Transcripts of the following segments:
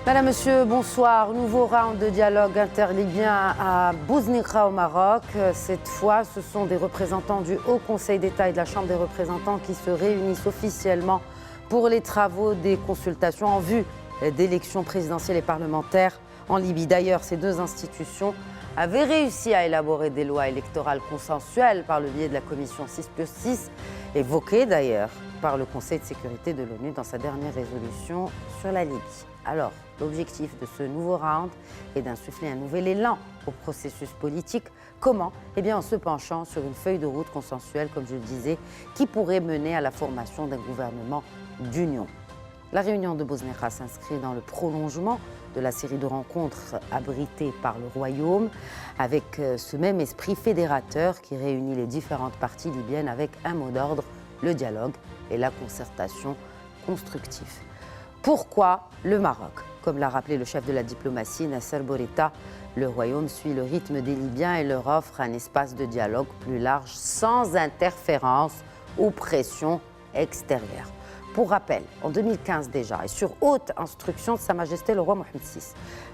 Madame, Monsieur, bonsoir. Nouveau round de dialogue interlibyen à Bouznikha au Maroc. Cette fois, ce sont des représentants du Haut Conseil d'État et de la Chambre des représentants qui se réunissent officiellement pour les travaux des consultations en vue d'élections présidentielles et parlementaires en Libye. D'ailleurs, ces deux institutions avaient réussi à élaborer des lois électorales consensuelles par le biais de la commission 6+6, évoquée d'ailleurs par le Conseil de sécurité de l'ONU dans sa dernière résolution sur la Libye. Alors, l'objectif de ce nouveau round est d'insuffler un nouvel élan au processus politique. Comment ? Eh bien, en se penchant sur une feuille de route consensuelle, comme je le disais, qui pourrait mener à la formation d'un gouvernement d'union. La réunion de Bouznikha s'inscrit dans le prolongement de la série de rencontres abritées par le Royaume, avec ce même esprit fédérateur qui réunit les différentes parties libyennes avec un mot d'ordre, le dialogue et la concertation constructive. Pourquoi le Maroc ? Comme l'a rappelé le chef de la diplomatie, Nasser Bourita, le Royaume suit le rythme des Libyens et leur offre un espace de dialogue plus large, sans interférence ou pression extérieure. Pour rappel, en 2015 déjà, et sur haute instruction de Sa Majesté le roi Mohamed VI,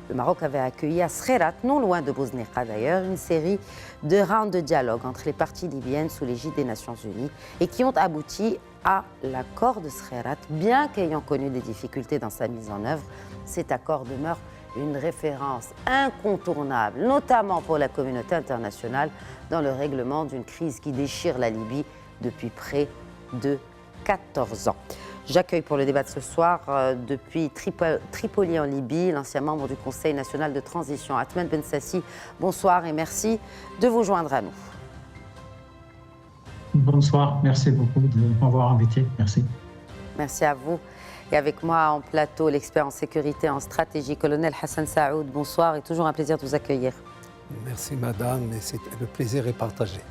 le Maroc avait accueilli à Skhirat, non loin de Bouznikha d'ailleurs, une série de rounds de dialogue entre les parties libyennes sous l'égide des Nations Unies et qui ont abouti à l'accord de Skhirat. Bien qu'ayant connu des difficultés dans sa mise en œuvre, cet accord demeure une référence incontournable, notamment pour la communauté internationale, dans le règlement d'une crise qui déchire la Libye depuis près de 14 ans. J'accueille pour le débat de ce soir, depuis Tripoli en Libye, l'ancien membre du Conseil national de transition, Athmane Bensassi. Bonsoir et merci de vous joindre à nous. Bonsoir, merci beaucoup de m'avoir invité. Merci. Merci à vous. Et avec moi en plateau, l'expert en sécurité et en stratégie, colonel Hassan Saoud. Bonsoir et toujours un plaisir de vous accueillir. Merci madame, et le plaisir est partagé.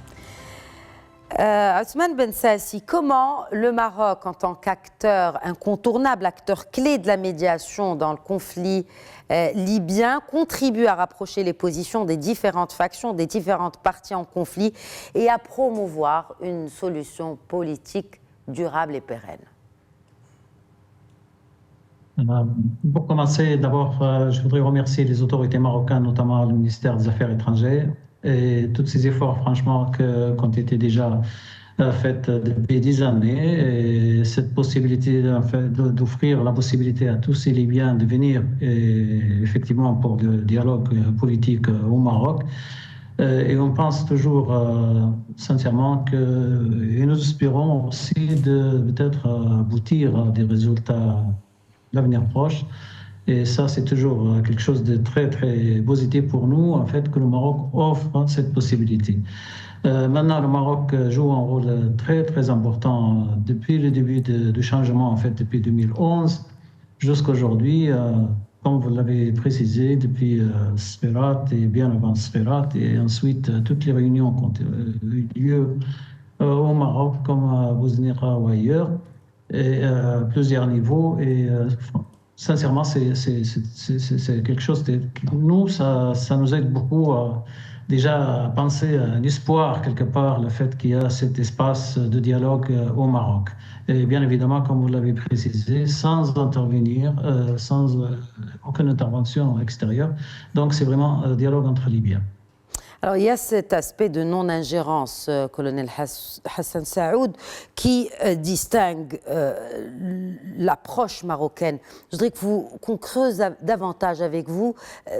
Athmane Bensassi, comment le Maroc, en tant qu'acteur incontournable, acteur clé de la médiation dans le conflit libyen, contribue à rapprocher les positions des différentes factions, des différentes parties en conflit et à promouvoir une solution politique durable et pérenne? Pour commencer, d'abord, je voudrais remercier les autorités marocaines, notamment le ministère des Affaires étrangères, et tous ces efforts, franchement, qui ont été déjà faits depuis 10 années. Et cette possibilité d'offrir la possibilité à tous ces Libyens de venir, effectivement, pour le dialogue politique au Maroc. Et on pense toujours sincèrement que, et nous espérons aussi de peut-être aboutir à des résultats l'avenir proche. Et ça, c'est toujours quelque chose de très, très positif pour nous, en fait, que le Maroc offre cette possibilité. Maintenant, le Maroc joue un rôle très, très important depuis le début du changement, en fait, depuis 2011 jusqu'à aujourd'hui, comme vous l'avez précisé, depuis Skhirat et bien avant Skhirat, et ensuite toutes les réunions qui ont eu lieu au Maroc, comme à Bouznikha ou ailleurs, et plusieurs niveaux. Et sincèrement, c'est quelque chose que nous, ça nous aide beaucoup déjà à penser à un espoir quelque part, le fait qu'il y a cet espace de dialogue au Maroc. Et bien évidemment, comme vous l'avez précisé, sans intervenir, sans aucune intervention extérieure. Donc c'est vraiment un dialogue entre Libyens. Alors, il y a cet aspect de non-ingérence, colonel Hassan Saoud, qui distingue l'approche marocaine. Je voudrais qu'on creuse davantage avec vous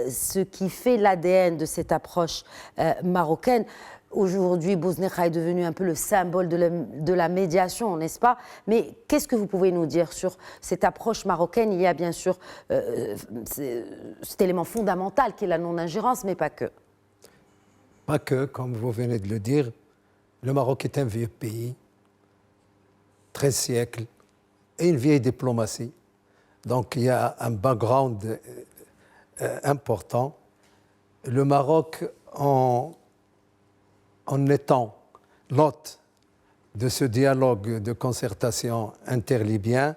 ce qui fait l'ADN de cette approche marocaine. Aujourd'hui, Bouznikha est devenu un peu le symbole de la médiation, n'est-ce pas? Mais qu'est-ce que vous pouvez nous dire sur cette approche marocaine? Il y a bien sûr cet élément fondamental qui est la non-ingérence, mais pas que. Pas que, comme vous venez de le dire, le Maroc est un vieux pays, 13 siècles, et une vieille diplomatie. Donc il y a un background important. Le Maroc, en étant l'hôte de ce dialogue de concertation interlibyen,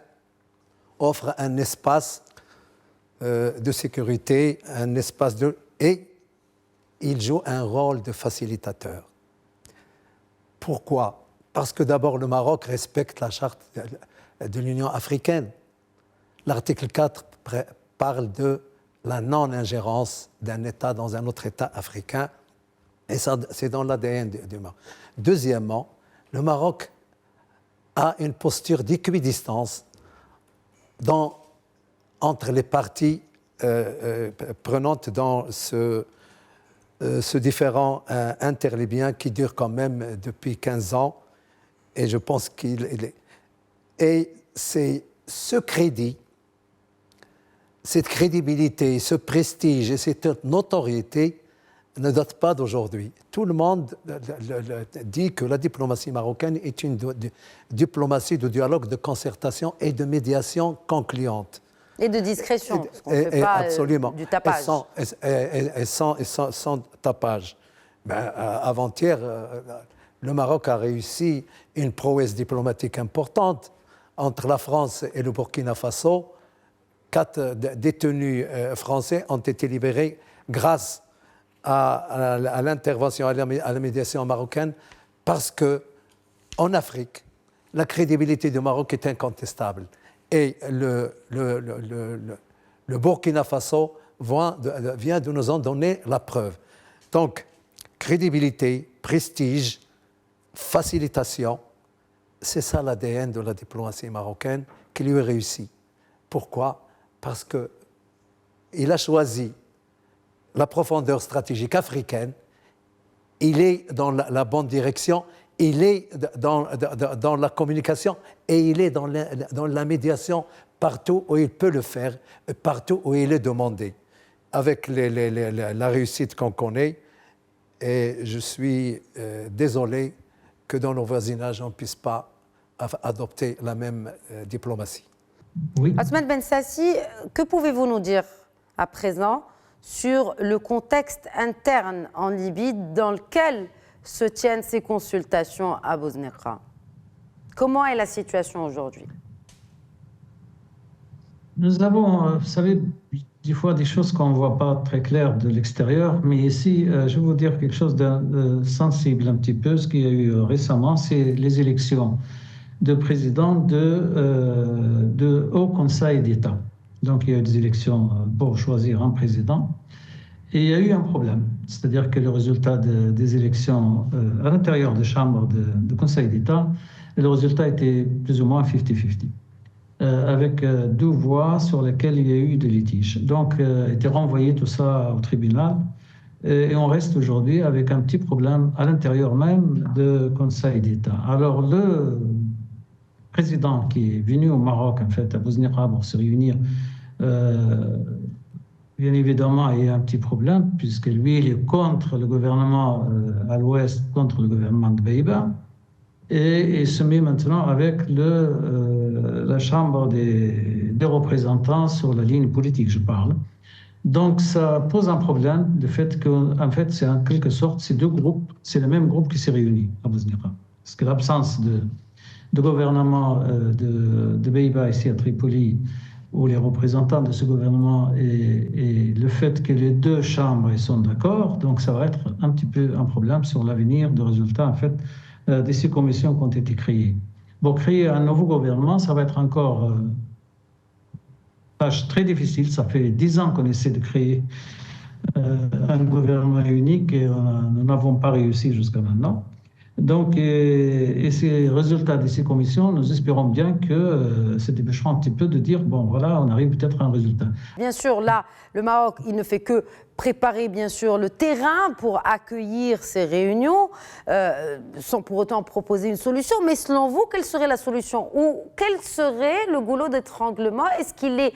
offre un espace de sécurité, un espace et il joue un rôle de facilitateur. Pourquoi ? Parce que d'abord, le Maroc respecte la charte de l'Union africaine. L'article 4 parle de la non-ingérence d'un État dans un autre État africain. Et ça, c'est dans l'ADN du Maroc. Deuxièmement, le Maroc a une posture d'équidistance entre les parties prenantes dans ce différend interlibyen qui dure quand même depuis 15 ans. Et je pense qu'il est... Et c'est ce crédit, cette crédibilité, ce prestige et cette notoriété ne datent pas d'aujourd'hui. Tout le monde dit que la diplomatie marocaine est une diplomatie de dialogue, de concertation et de médiation concluante. Et de discrétion, parce qu'on ne fait pas absolument. Du tapage. Et sans tapage. Ben, avant-hier, le Maroc a réussi une prouesse diplomatique importante. Entre la France et le Burkina Faso, 4 détenus français ont été libérés grâce à l'intervention, à la médiation marocaine, parce qu'en Afrique, la crédibilité du Maroc est incontestable. Et le Burkina Faso vient de nous en donner la preuve. Donc, crédibilité, prestige, facilitation, c'est ça l'ADN de la diplomatie marocaine qui lui réussit. Pourquoi ? Parce qu'il a choisi la profondeur stratégique africaine, il est dans la bonne direction, il est dans la communication et il est dans la médiation partout où il peut le faire, partout où il est demandé, avec la réussite qu'on connaît. Et je suis désolé que dans nos voisinages, on ne puisse pas adopter la même diplomatie. Oui. Ousmane Bensassi, que pouvez-vous nous dire à présent sur le contexte interne en Libye dans lequel se tiennent ces consultations à Bouznekra? Comment est la situation aujourd'hui? Nous avons, vous savez, des fois des choses qu'on ne voit pas très claires de l'extérieur, mais ici, je vais vous dire quelque chose de sensible un petit peu. Ce qu'il y a eu récemment, c'est les élections de président de Haut Conseil d'État. Donc, il y a eu des élections pour choisir un président. Et il y a eu un problème, c'est-à-dire que le résultat des élections à l'intérieur des chambres de Conseil d'État, le résultat était plus ou moins 50-50, avec 2 voix sur lesquelles il y a eu des litiges. Donc, il était renvoyé tout ça au tribunal, et on reste aujourd'hui avec un petit problème à l'intérieur même de Conseil d'État. Alors, le président qui est venu au Maroc, en fait, à Bouznekra pour se réunir, bien évidemment, il y a un petit problème, puisque lui, il est contre le gouvernement à l'ouest, contre le gouvernement de Beïba, et il se met maintenant avec la Chambre des représentants sur la ligne politique, je parle. Donc, ça pose un problème, le fait qu'en fait, c'est en quelque sorte, ces 2 groupes, c'est le même groupe qui s'est réuni à Bouznekra. Parce que l'absence de gouvernement de Beïba ici à Tripoli, ou les représentants de ce gouvernement, et le fait que les 2 chambres sont d'accord, donc ça va être un petit peu un problème sur l'avenir de résultats en fait de ces commissions qui ont été créées. Bon, créer un nouveau gouvernement, ça va être encore tâche très difficile. Ça fait 10 ans qu'on essaie de créer un gouvernement unique et nous n'avons pas réussi jusqu'à maintenant. Donc, et ces résultats de ces commissions, nous espérons bien que ça débouchera un petit peu de dire, bon voilà, on arrive peut-être à un résultat. Bien sûr, là, le Maroc, il ne fait que préparer bien sûr le terrain pour accueillir ces réunions, sans pour autant proposer une solution. Mais selon vous, quelle serait la solution? Ou quel serait le goulot d'étranglement? Est-ce qu'il est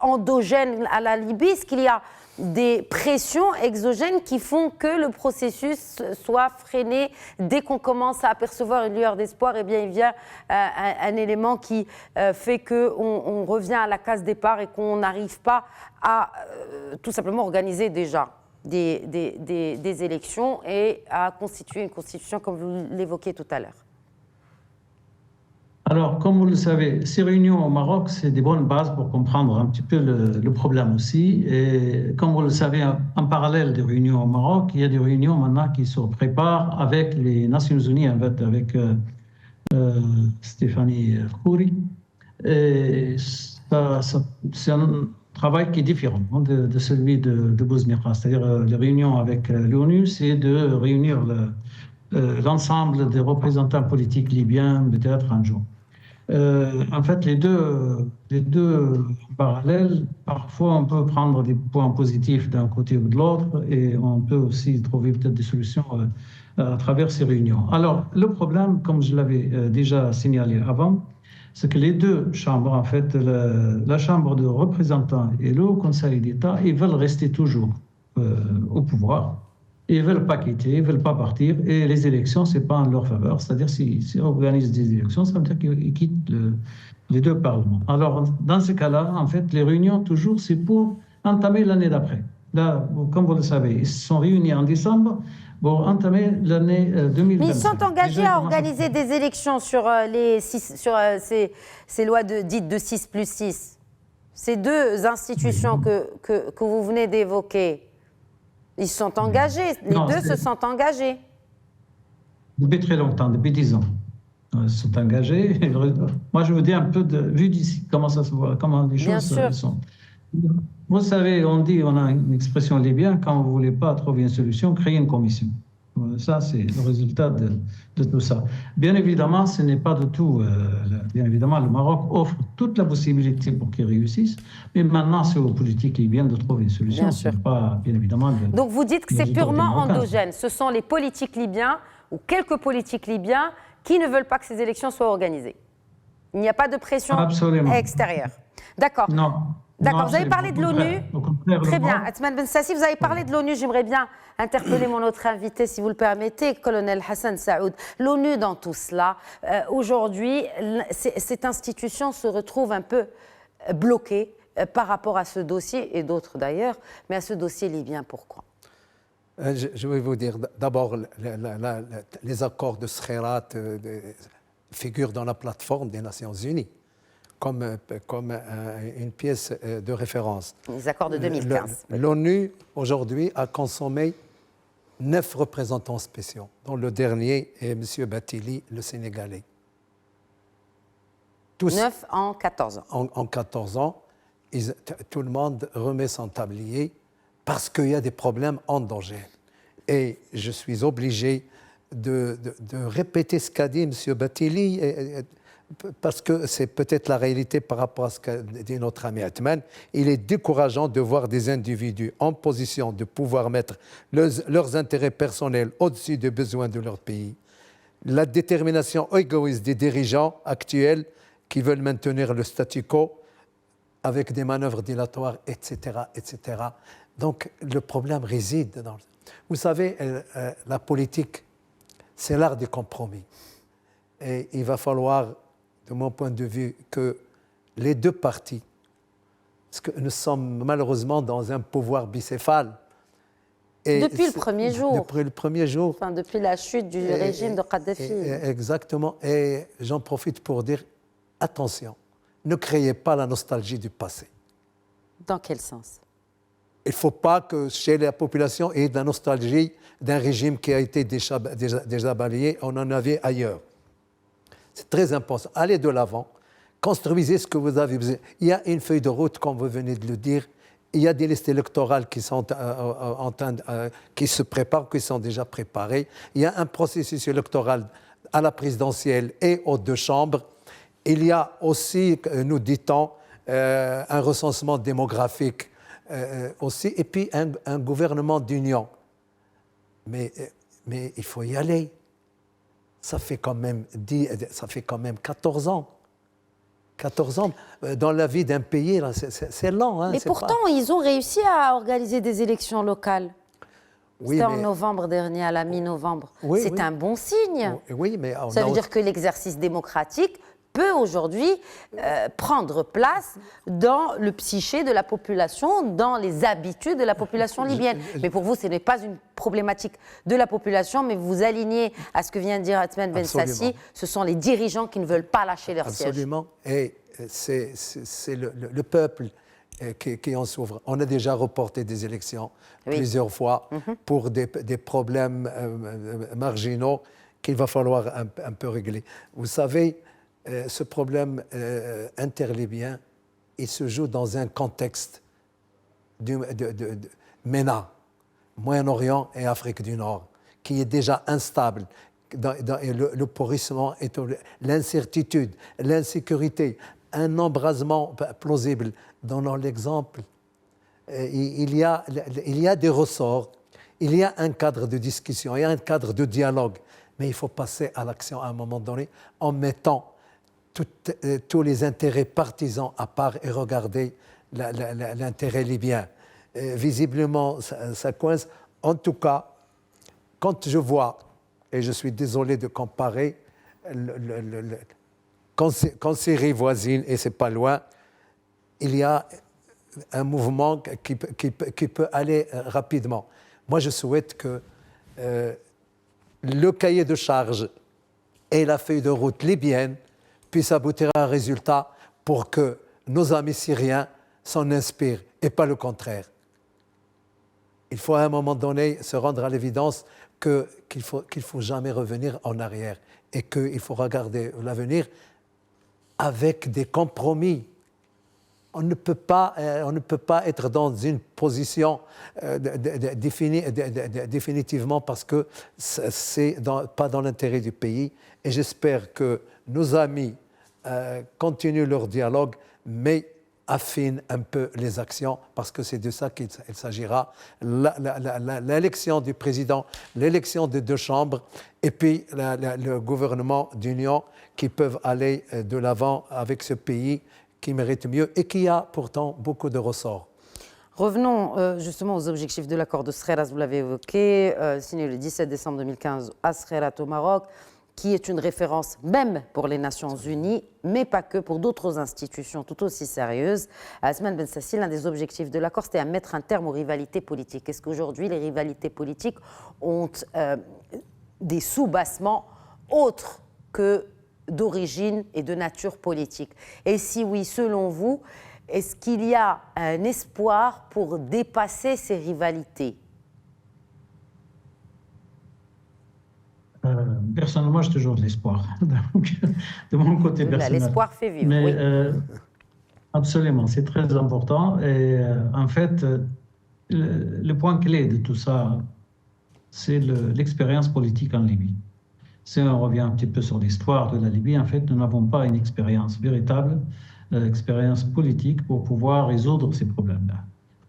endogène à la Libye? Est-ce qu'il y a des pressions exogènes qui font que le processus soit freiné dès qu'on commence à apercevoir une lueur d'espoir? Eh bien, il vient un élément qui fait qu'on revient à la case départ et qu'on n'arrive pas à tout simplement organiser déjà des élections et à constituer une constitution comme vous l'évoquiez tout à l'heure. Alors, comme vous le savez, ces réunions au Maroc, c'est des bonnes bases pour comprendre un petit peu le problème aussi. Et comme vous le savez, en parallèle des réunions au Maroc, il y a des réunions maintenant qui se préparent avec les Nations Unies, en fait, avec Stéphanie Khouri. Et travail qui est différent de celui de Bousmira. C'est-à-dire les réunions avec l'ONU, c'est de réunir l'ensemble des représentants politiques libyens peut-être un jour. En fait, les deux en parallèle, parfois on peut prendre des points positifs d'un côté ou de l'autre et on peut aussi trouver peut-être des solutions à travers ces réunions. Alors, le problème, comme je l'avais déjà signalé avant, c'est que les deux chambres, en fait, la Chambre de représentants et le Haut Conseil d'État, ils veulent rester toujours au pouvoir. Ils ne veulent pas quitter, ils ne veulent pas partir. Et les élections, ce n'est pas en leur faveur. C'est-à-dire, s'ils organisent des élections, ça veut dire qu'ils quittent les deux parlements. Alors, dans ce cas-là, en fait, les réunions, toujours, c'est pour entamer l'année d'après. Là, comme vous le savez, ils se sont réunis en décembre pour entamer l'année 2025. Mais ils sont engagés à organiser des élections sur, ces lois dites de 6+6. Ces deux institutions que vous venez d'évoquer. Ils sont engagés, les deux se sont engagés. Depuis très longtemps, depuis 10 ans. Ils sont engagés. Moi, je vous dis un peu, vu d'ici, comment ça se voit, comment les choses sont. Vous savez, on a une expression libyenne, quand vous ne voulez pas trouver une solution, créez une commission. Ça, c'est le résultat de tout ça. Bien évidemment, ce n'est pas du tout... bien évidemment, le Maroc offre toute la possibilité pour qu'ils réussissent, mais maintenant, c'est aux politiques libyennes de trouver une solution. Bien sûr. Pas, bien évidemment... Donc, vous dites que c'est purement endogène. Ce sont les politiques libyens, ou quelques politiques libyens, qui ne veulent pas que ces élections soient organisées. Il n'y a pas de pression extérieure. D'accord. Non. D'accord, vous avez parlé de l'ONU. Très bien. Athmane Ben Sassi, vous avez parlé de l'ONU. J'aimerais bien interpeller mon autre invité, si vous le permettez, colonel Hassan Saoud. L'ONU dans tout cela, aujourd'hui, cette institution se retrouve un peu bloquée par rapport à ce dossier, et d'autres d'ailleurs, mais à ce dossier libyen. Pourquoi ? Je vais vous dire, d'abord, les accords de Skhirat figurent dans la plateforme des Nations Unies. Comme une pièce de référence. Les accords de 2015. L'ONU, aujourd'hui, a consommé 9 représentants spéciaux, dont le dernier est M. Batili, le Sénégalais. Tous, 9 en 14 ans. En 14 ans, tout le monde remet son tablier parce qu'il y a des problèmes endogènes. Et je suis obligé de répéter ce qu'a dit M. Batili, parce que c'est peut-être la réalité par rapport à ce qu'a dit notre ami Athmane. Il est décourageant de voir des individus en position de pouvoir mettre leurs intérêts personnels au-dessus des besoins de leur pays. La détermination égoïste des dirigeants actuels qui veulent maintenir le statu quo avec des manœuvres dilatoires, etc., etc. Donc, le problème réside dans... Vous savez, la politique, c'est l'art du compromis. Et il va falloir, de mon point de vue, que les deux parties, parce que nous sommes malheureusement dans un pouvoir bicéphale. Et depuis le premier jour. Depuis le premier jour. Enfin, depuis la chute du régime de Kadhafi. Exactement. Et j'en profite pour dire, attention, ne créez pas la nostalgie du passé. Dans quel sens ? Il ne faut pas que chez la population il y ait de la nostalgie d'un régime qui a été déjà balayé, on en avait ailleurs. C'est très important. Allez de l'avant, construisez ce que vous avez besoin. Il y a une feuille de route, comme vous venez de le dire. Il y a des listes électorales qui se préparent, qui sont déjà préparées. Il y a un processus électoral à la présidentielle et aux deux chambres. Il y a aussi, nous dit-on, un recensement démographique aussi, et puis un gouvernement d'union. Mais il faut y aller. Ça fait quand même 14 ans. 14 ans dans la vie d'un pays, c'est lent. Hein, mais pourtant, ils ont réussi à organiser des élections locales. Oui, c'était en novembre dernier, à la mi-novembre. Oui, c'est un bon signe. Oui, mais ça veut dire que l'exercice démocratique peut aujourd'hui prendre place dans le psyché de la population, dans les habitudes de la population libyenne. Mais pour vous, ce n'est pas une problématique de la population, mais vous alignez à ce que vient de dire Athmane Ben Sassi, ce sont les dirigeants qui ne veulent pas lâcher leur siège. Absolument, et c'est le peuple qui en souffre. On a déjà reporté des élections plusieurs fois pour des problèmes marginaux qu'il va falloir un peu régler. Vous savez, ce problème interlibyen, il se joue dans un contexte de MENA, Moyen-Orient et Afrique du Nord, qui est déjà instable, le pourrissement, l'incertitude, l'insécurité, un embrasement plausible. Donnons l'exemple. Il y a des ressorts, il y a un cadre de discussion, il y a un cadre de dialogue, mais il faut passer à l'action à un moment donné en mettant tous les intérêts partisans à part et regarder l'intérêt libyen. Visiblement, ça coince. En tout cas, quand je vois, et je suis désolé de comparer, quand Syrie voisine, et ce n'est pas loin, il y a un mouvement qui peut aller rapidement. Moi, je souhaite que le cahier de charge et la feuille de route libyenne puissent aboutir à un résultat pour que nos amis syriens s'en inspirent et pas le contraire. Il faut à un moment donné se rendre à l'évidence qu'il faut jamais revenir en arrière et qu'il faut regarder l'avenir avec des compromis. On ne peut pas être dans une position définitivement parce que c'est pas dans l'intérêt du pays. Et j'espère que nos amis continuent leur dialogue, mais affinent un peu les actions, parce que c'est de ça qu'il s'agira. L'élection du président, l'élection des deux chambres, et puis le gouvernement d'union qui peuvent aller de l'avant avec ce pays qui mérite mieux et qui a pourtant beaucoup de ressorts. Revenons justement aux objectifs de l'accord de Skhirat, vous l'avez évoqué, signé le 17 décembre 2015 à Skhirat au Maroc, qui est une référence même pour les Nations Unies, mais pas que, pour d'autres institutions tout aussi sérieuses. Asman Ben Sassi, l'un des objectifs de l'accord, c'était à mettre un terme aux rivalités politiques. Est-ce qu'aujourd'hui, les rivalités politiques ont des sous-bassements autres que d'origine et de nature politique? Et si oui, selon vous, est-ce qu'il y a un espoir pour dépasser ces rivalités? Personnellement, j'ai toujours de l'espoir. De mon côté personnel. L'espoir fait vivre, mais, oui. Absolument, c'est très important. Et en fait, le point clé de tout ça, c'est l'expérience politique en Libye. Si on revient un petit peu sur l'histoire de la Libye, en fait, nous n'avons pas une expérience véritable, expérience politique pour pouvoir résoudre ces problèmes-là.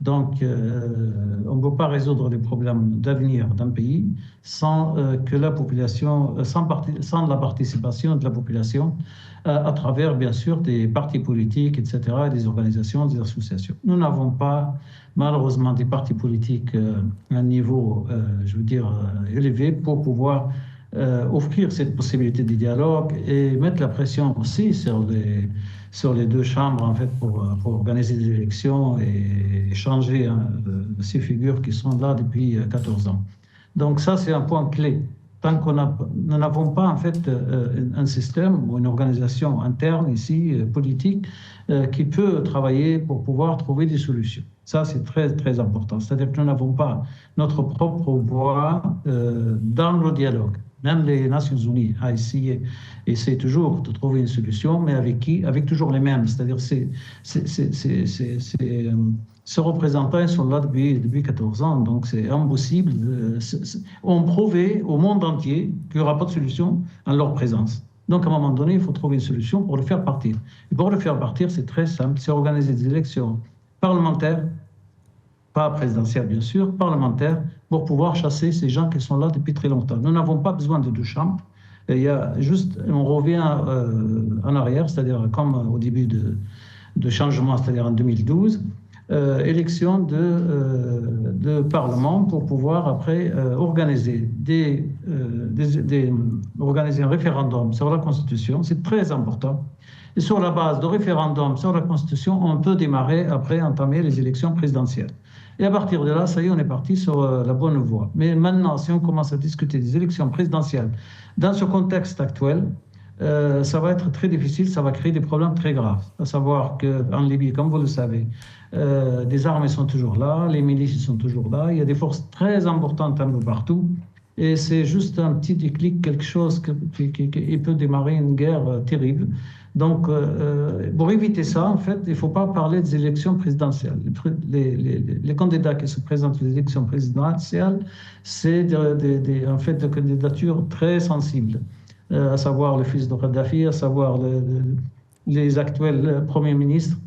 Donc, on ne peut pas résoudre les problèmes d'avenir d'un pays sans que la population, sans la participation de la population à travers, bien sûr, des partis politiques, etc., des organisations, des associations. Nous n'avons pas, malheureusement, des partis politiques à un niveau, je veux dire, élevé pour pouvoir offrir cette possibilité de dialogue et mettre la pression aussi sur les deux chambres, en fait, pour organiser des élections et changer ces figures qui sont là depuis 14 ans. Donc ça, c'est un point clé. Tant que nous n'avons pas, en fait, un système ou une organisation interne ici, politique, qui peut travailler pour pouvoir trouver des solutions. Ça, c'est très, très important. C'est-à-dire que nous n'avons pas notre propre voix dans le dialogue. Même les Nations Unies essaient toujours de trouver une solution, mais avec qui? Avec toujours les mêmes. C'est-à-dire ces représentants sont là depuis 14 ans, donc c'est impossible. On prouvait au monde entier qu'il n'y aura pas de solution en leur présence. Donc, à un moment donné, il faut trouver une solution pour le faire partir. Et pour le faire partir, c'est très simple, c'est organiser des élections parlementaires, pas présidentielles bien sûr, parlementaires, pour pouvoir chasser ces gens qui sont là depuis très longtemps. Nous n'avons pas besoin de deux chambres. Il y a juste, on revient en arrière, c'est-à-dire comme au début de changement, c'est-à-dire en 2012, élection de Parlement pour pouvoir après organiser organiser un référendum sur la Constitution. C'est très important. Et sur la base de référendum sur la Constitution, on peut démarrer après, entamer les élections présidentielles. Et à partir de là, ça y est, on est parti sur la bonne voie. Mais maintenant, si on commence à discuter des élections présidentielles dans ce contexte actuel, ça va être très difficile, ça va créer des problèmes très graves. À savoir qu'en Libye, comme vous le savez, des armées sont toujours là, les milices sont toujours là, il y a des forces très importantes un peu partout. Et c'est juste un petit déclic, quelque chose qui peut démarrer une guerre terrible. Donc, pour éviter ça, en fait, il ne faut pas parler des élections présidentielles. Les candidats qui se présentent aux élections présidentielles, c'est en fait des candidatures très sensibles, à savoir le fils de Kadhafi, à savoir les actuels premiers ministres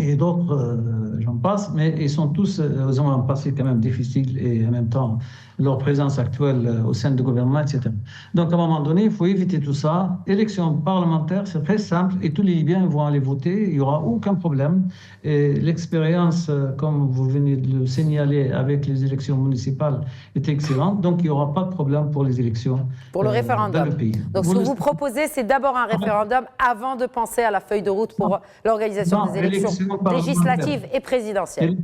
et d'autres, j'en passe, mais ils ont un passé quand même difficile et en même temps leur présence actuelle au sein du gouvernement, etc. Donc à un moment donné, il faut éviter tout ça. Élection parlementaire, c'est très simple et tous les Libyens vont aller voter, il n'y aura aucun problème. Et l'expérience, comme vous venez de le signaler avec les élections municipales, est excellente, donc il n'y aura pas de problème pour les élections pour le référendum. dans le pays. Donc ce que vous proposez, c'est d'abord un référendum avant de penser à la feuille de route pour l'organisation des élections législatives et présidentielles.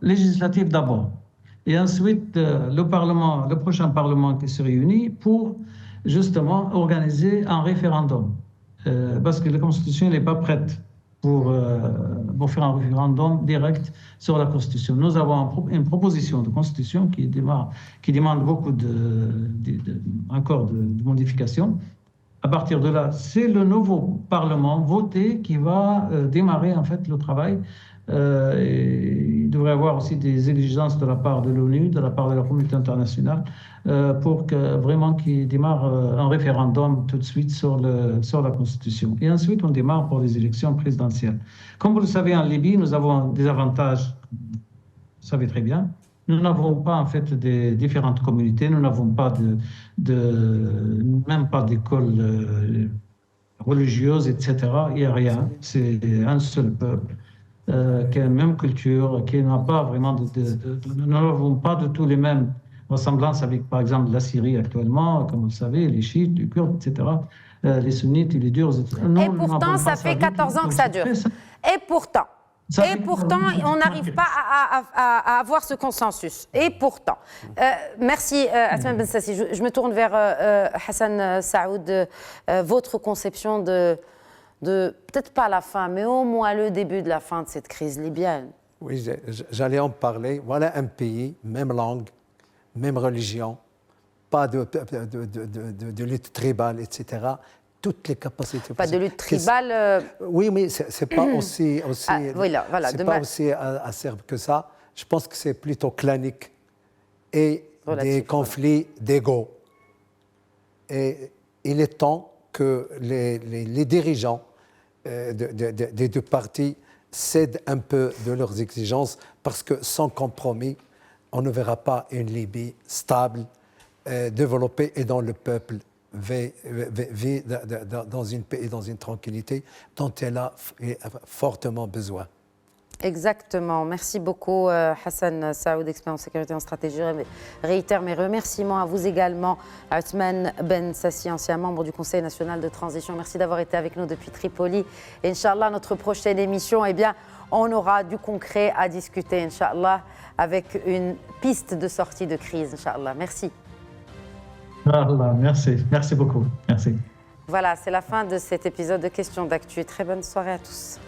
Législatives d'abord. Et ensuite, le prochain Parlement qui se réunit pour justement organiser un référendum. Parce que la Constitution n'est pas prête pour faire un référendum direct sur la Constitution. Nous avons une proposition de Constitution qui demande beaucoup encore de modifications. À partir de là, c'est le nouveau Parlement voté qui va démarrer en fait le travail. Et il devrait y avoir aussi des exigences de la part de l'ONU, de la part de la communauté internationale, pour qu'il démarre un référendum tout de suite sur la Constitution. Et ensuite, on démarre pour les élections présidentielles. Comme vous le savez, en Libye, nous avons des avantages, vous savez très bien. Nous n'avons pas en fait des différentes communautés, nous n'avons pas même pas d'école religieuse, etc. Il n'y a rien. C'est un seul peuple qui a la même culture, qui n'a pas vraiment nous n'avons pas de tous les mêmes ressemblances avec, par exemple, la Syrie actuellement, comme vous le savez, les chiites, les Kurdes, etc. Les sunnites et les durs, etc. Et pourtant, ça fait 14 ans que ça dure. Et pourtant, on n'arrive pas à avoir ce consensus. Et pourtant, merci Asma Bensassi. Je me tourne vers Hassan Saoud. Votre conception de peut-être pas la fin, mais au moins le début de la fin de cette crise libyenne. Oui, j'allais en parler. Voilà un pays, même langue, même religion, pas de lutte tribale, etc. Toutes les capacités. Pas de lutte tribale. Oui, mais c'est pas aussi voilà, c'est pas aussi acerbe que ça. Je pense que c'est plutôt clanique et des conflits d'ego. Et il est temps que les dirigeants des deux partis cèdent un peu de leurs exigences, parce que sans compromis, on ne verra pas une Libye stable, développée et dont le peuple vit dans une paix et dans une tranquillité dont elle a fortement besoin. Exactement. Merci beaucoup Hassan Saoud, expert en sécurité et en stratégie. Je réitère mes remerciements à vous également, Othman Bensassi, ancien membre du Conseil national de transition. Merci d'avoir été avec nous depuis Tripoli. Et Inch'Allah, notre prochaine émission, on aura du concret à discuter, Inch'Allah, avec une piste de sortie de crise, Inch'Allah. Merci. Merci beaucoup. Merci. Voilà, c'est la fin de cet épisode de Questions d'actu. Très bonne soirée à tous.